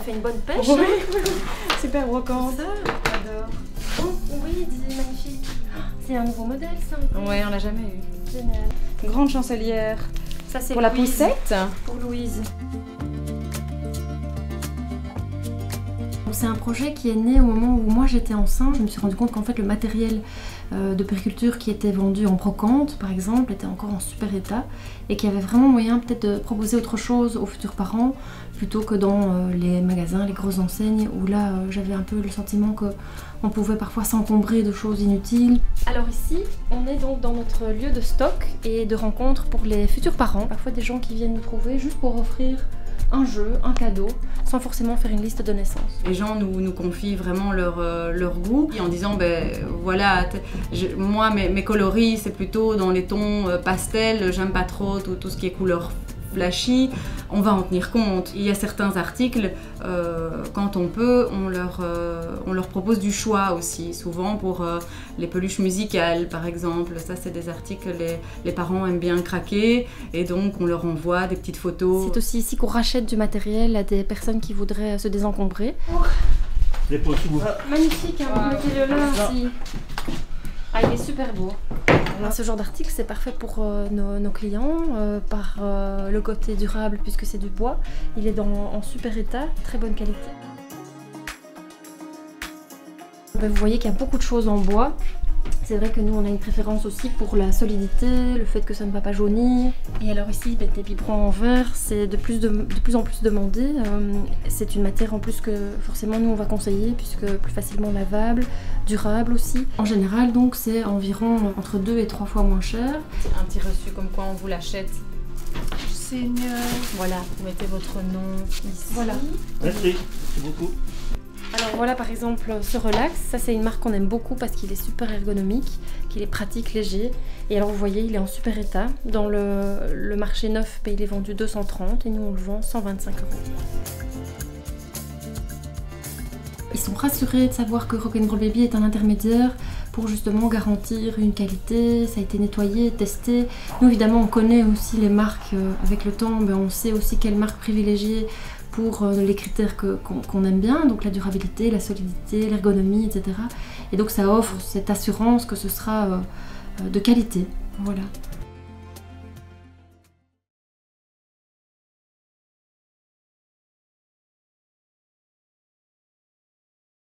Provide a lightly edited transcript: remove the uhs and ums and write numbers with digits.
fait une bonne pêche. Oui, super brocante. Ça, j'adore. Oh, oui, c'est magnifique. C'est un nouveau modèle, ça. Ouais, on l'a jamais eu. Génial. Grande chancelière. Ça, c'est Pour la Louise. poussette. Pour Louise. C'est un projet qui est né au moment où moi j'étais enceinte. Je me suis rendu compte qu'en fait le matériel de périculture qui était vendu en brocante par exemple était encore en super état et qu'il y avait vraiment moyen peut-être de proposer autre chose aux futurs parents plutôt que dans les magasins, les grosses enseignes où là j'avais un peu le sentiment qu'on pouvait parfois s'encombrer de choses inutiles. Alors ici on est donc dans notre lieu de stock et de rencontre pour les futurs parents, parfois des gens qui viennent nous trouver juste pour offrir un jeu, un cadeau, sans forcément faire une liste de naissance. Les gens nous confient vraiment leur goût en disant ben voilà, moi mes coloris c'est plutôt dans les tons pastels, j'aime pas trop tout ce qui est couleur flashy, on va en tenir compte. Il y a certains articles, quand on peut, on leur propose du choix aussi, souvent pour les peluches musicales par exemple. Ça c'est des articles que les parents aiment bien craquer et donc on leur envoie des petites photos. C'est aussi ici qu'on rachète du matériel à des personnes qui voudraient se désencombrer. Les pots sous. Magnifique, hein, mettez-le là aussi. Ah, il est super beau. Alors, ce genre d'article, c'est parfait pour nos clients, par le côté durable puisque c'est du bois. Il est en super état, très bonne qualité. Vous voyez qu'il y a beaucoup de choses en bois. C'est vrai que nous, on a une préférence aussi pour la solidité, le fait que ça ne va pas jaunir. Et alors ici, des biberons en verre, c'est de plus en plus demandé. C'est une matière en plus que forcément nous, on va conseiller puisque plus facilement lavable, durable aussi. En général, donc, c'est environ entre 2 et 3 fois moins cher. Un petit reçu comme quoi on vous l'achète. Seigneur. Voilà, vous mettez votre nom ici. Voilà. Merci beaucoup. Alors voilà par exemple ce relax, ça c'est une marque qu'on aime beaucoup parce qu'il est super ergonomique, qu'il est pratique, léger. Et alors vous voyez il est en super état. Dans le marché neuf il est vendu 230 et nous on le vend 125 €. Ils sont rassurés de savoir que Rock'n'Roll Baby est un intermédiaire pour justement garantir une qualité, ça a été nettoyé, testé. Nous évidemment on connaît aussi les marques avec le temps, mais on sait aussi quelles marques privilégier pour les critères qu'on aime bien, donc la durabilité, la solidité, l'ergonomie, etc. Et donc ça offre cette assurance que ce sera de qualité. Voilà.